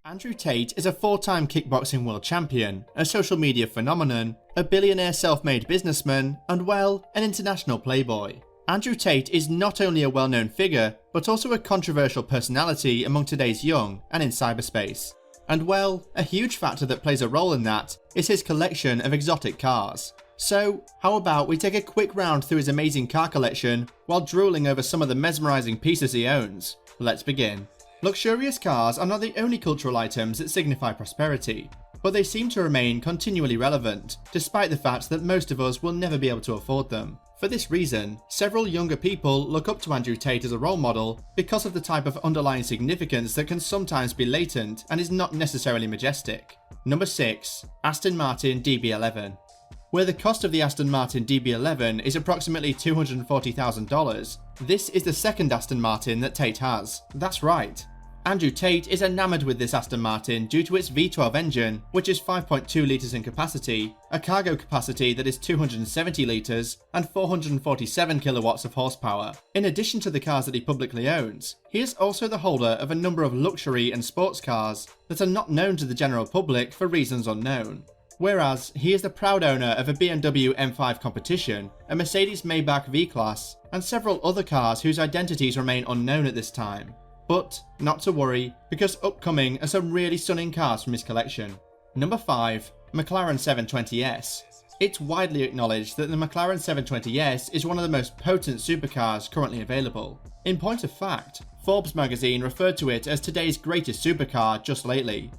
Andrew Tate is a 4-time kickboxing world champion, a social media phenomenon, a billionaire self-made businessman, and well, an international playboy. Andrew Tate is not only a well-known figure, but also a controversial personality among today's young and in cyberspace. And well, a huge factor that plays a role in that is his collection of exotic cars. So, how about we take a quick round through his amazing car collection while drooling over some of the mesmerizing pieces he owns? Let's begin. Luxurious cars are not the only cultural items that signify prosperity, but they seem to remain continually relevant, despite the fact that most of us will never be able to afford them. For this reason, several younger people look up to Andrew Tate as a role model because of the type of underlying significance that can sometimes be latent and is not necessarily majestic. Number 6. Aston Martin DB11. Where the cost of the Aston Martin DB11 is approximately $240,000, this is the second Aston Martin that Tate has. That's right. Andrew Tate is enamored with this Aston Martin due to its V12 engine, which is 5.2 litres in capacity, a cargo capacity that is 270 litres, and 447 kilowatts of horsepower. In addition to the cars that he publicly owns, he is also the holder of a number of luxury and sports cars that are not known to the general public for reasons unknown. Whereas, he is the proud owner of a BMW M5 Competition, a Mercedes Maybach V-Class, and several other cars whose identities remain unknown at this time. But, not to worry, because upcoming are some really stunning cars from his collection. Number 5. McLaren 720S. It's widely acknowledged that the McLaren 720S is one of the most potent supercars currently available. In point of fact, Forbes magazine referred to it as today's greatest supercar just lately.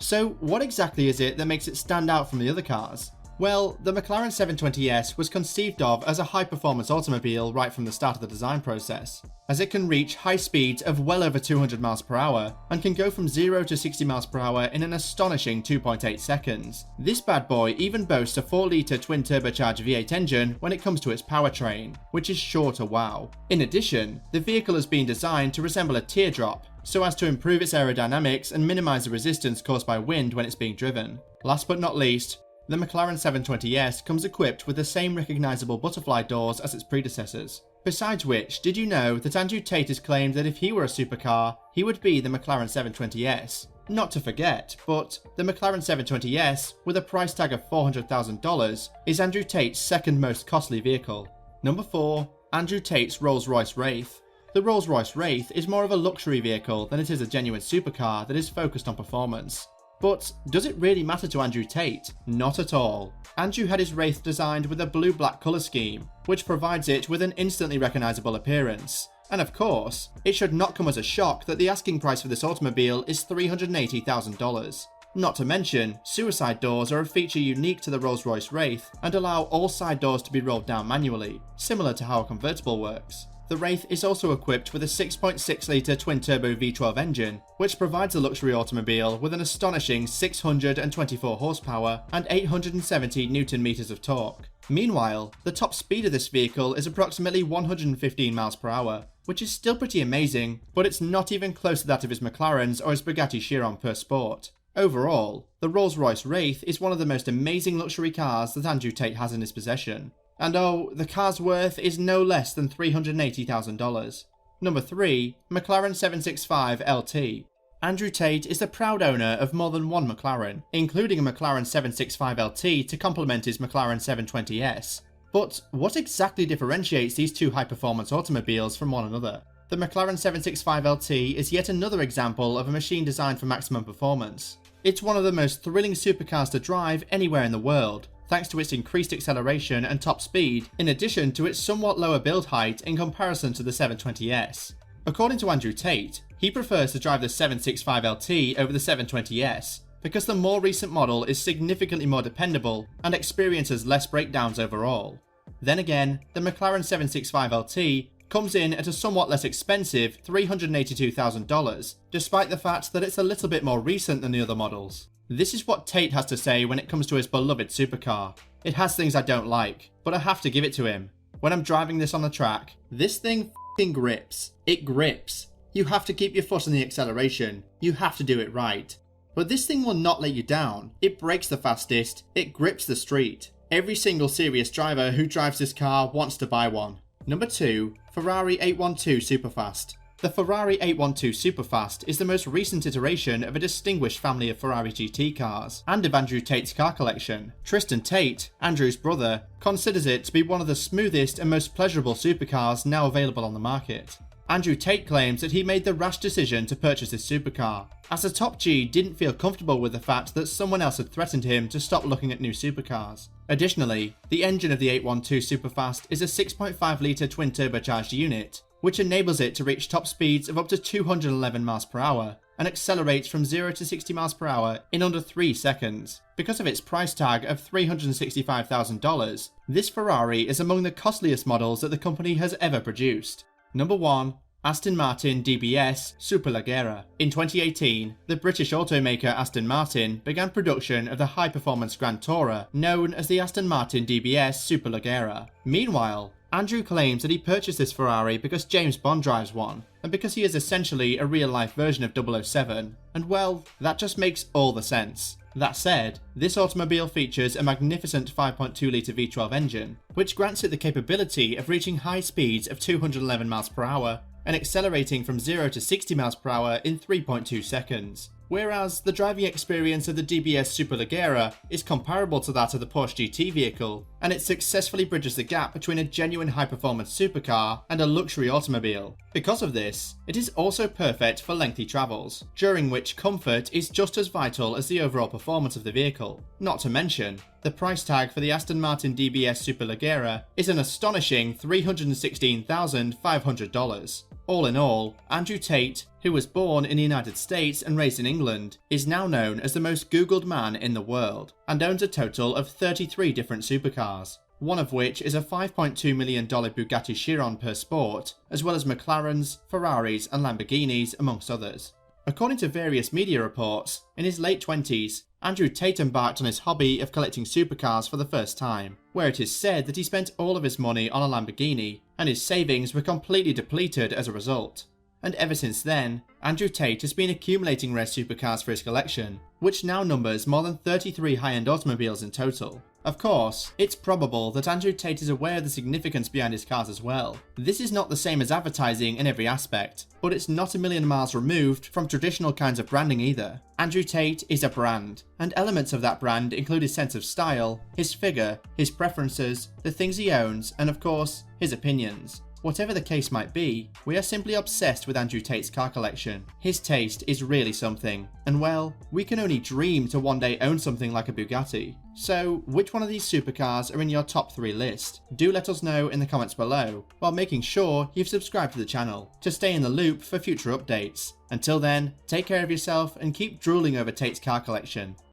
So what exactly is it that makes it stand out from the other cars? Well, the McLaren 720S was conceived of as a high-performance automobile right from the start of the design process, as it can reach high speeds of well over 200 miles per hour and can go from 0 to 60 miles per hour in an astonishing 2.8 seconds. This bad boy even boasts a 4-litre twin-turbocharged V8 engine when it comes to its powertrain, which is sure to wow. In addition, the vehicle has been designed to resemble a teardrop, so as to improve its aerodynamics and minimize the resistance caused by wind when it's being driven. Last but not least, the McLaren 720S comes equipped with the same recognizable butterfly doors as its predecessors. Besides which, did you know that Andrew Tate has claimed that if he were a supercar, he would be the McLaren 720S? Not to forget, but the McLaren 720S, with a price tag of $400,000, is Andrew Tate's second most costly vehicle. Number 4. Andrew Tate's Rolls-Royce Wraith. The Rolls-Royce Wraith is more of a luxury vehicle than it is a genuine supercar that is focused on performance. But does it really matter to Andrew Tate? Not at all. Andrew had his Wraith designed with a blue-black colour scheme, which provides it with an instantly recognisable appearance. And of course, it should not come as a shock that the asking price for this automobile is $380,000. Not to mention, suicide doors are a feature unique to the Rolls-Royce Wraith and allow all side doors to be rolled down manually, similar to how a convertible works. The Wraith is also equipped with a 6.6-litre twin-turbo V12 engine, which provides a luxury automobile with an astonishing 624 horsepower and 870 Nm of torque. Meanwhile, the top speed of this vehicle is approximately 115 miles per hour, which is still pretty amazing, but it's not even close to that of his McLarens or his Bugatti Chiron per Sport. Overall, the Rolls-Royce Wraith is one of the most amazing luxury cars that Andrew Tate has in his possession. And oh, the car's worth is no less than $380,000. Number 3. McLaren 765 LT. Andrew Tate is the proud owner of more than one McLaren, including a McLaren 765 LT to complement his McLaren 720S. But what exactly differentiates these two high-performance automobiles from one another? The McLaren 765 LT is yet another example of a machine designed for maximum performance. It's one of the most thrilling supercars to drive anywhere in the world, thanks to its increased acceleration and top speed, in addition to its somewhat lower build height in comparison to the 720S. According to Andrew Tate, he prefers to drive the 765 LT over the 720S, because the more recent model is significantly more dependable and experiences less breakdowns overall. Then again, the McLaren 765 LT comes in at a somewhat less expensive $382,000, despite the fact that it's a little bit more recent than the other models. This is what Tate has to say when it comes to his beloved supercar. It has things I don't like, but I have to give it to him. When I'm driving this on the track, this thing f***ing grips. It grips. You have to keep your foot on the acceleration. You have to do it right. But this thing will not let you down. It brakes the fastest. It grips the street. Every single serious driver who drives this car wants to buy one. Number 2. Ferrari 812 Superfast. The Ferrari 812 Superfast is the most recent iteration of a distinguished family of Ferrari GT cars, and of Andrew Tate's car collection. Tristan Tate, Andrew's brother, considers it to be one of the smoothest and most pleasurable supercars now available on the market. Andrew Tate claims that he made the rash decision to purchase this supercar, as the top G didn't feel comfortable with the fact that someone else had threatened him to stop looking at new supercars. Additionally, the engine of the 812 Superfast is a 6.5 litre twin turbocharged unit, which enables it to reach top speeds of up to 211 mph and accelerates from 0 to 60 mph in under 3 seconds. Because of its price tag of $365,000, this Ferrari is among the costliest models that the company has ever produced. Number 1. Aston Martin DBS Superleggera. In 2018, the British automaker Aston Martin began production of the high-performance Grand Tourer, known as the Aston Martin DBS Superleggera. Meanwhile, Andrew claims that he purchased this Ferrari because James Bond drives one, and because he is essentially a real-life version of 007, and well, that just makes all the sense. That said, this automobile features a magnificent 5.2 litre V12 engine, which grants it the capability of reaching high speeds of 211 mph and accelerating from 0 to 60 mph in 3.2 seconds. Whereas the driving experience of the DBS Superleggera is comparable to that of the Porsche GT vehicle, and it successfully bridges the gap between a genuine high-performance supercar and a luxury automobile. Because of this, it is also perfect for lengthy travels, during which comfort is just as vital as the overall performance of the vehicle. Not to mention, the price tag for the Aston Martin DBS Superleggera is an astonishing $316,500. All in all, Andrew Tate, who was born in the United States and raised in England, is now known as the most Googled man in the world, and owns a total of 33 different supercars, one of which is a $5.2 million Bugatti Chiron per sport, as well as McLarens, Ferraris and Lamborghinis, amongst others. According to various media reports, in his late 20s, Andrew Tate embarked on his hobby of collecting supercars for the first time, where it is said that he spent all of his money on a Lamborghini, and his savings were completely depleted as a result. And ever since then, Andrew Tate has been accumulating rare supercars for his collection, which now numbers more than 33 high-end automobiles in total. Of course, it's probable that Andrew Tate is aware of the significance behind his cars as well. This is not the same as advertising in every aspect, but it's not a million miles removed from traditional kinds of branding either. Andrew Tate is a brand, and elements of that brand include his sense of style, his figure, his preferences, the things he owns, and of course, his opinions. Whatever the case might be, we are simply obsessed with Andrew Tate's car collection. His taste is really something, and well, we can only dream to one day own something like a Bugatti. So, which one of these supercars are in your top 3 list? Do let us know in the comments below, while making sure you've subscribed to the channel to stay in the loop for future updates. Until then, take care of yourself and keep drooling over Tate's car collection.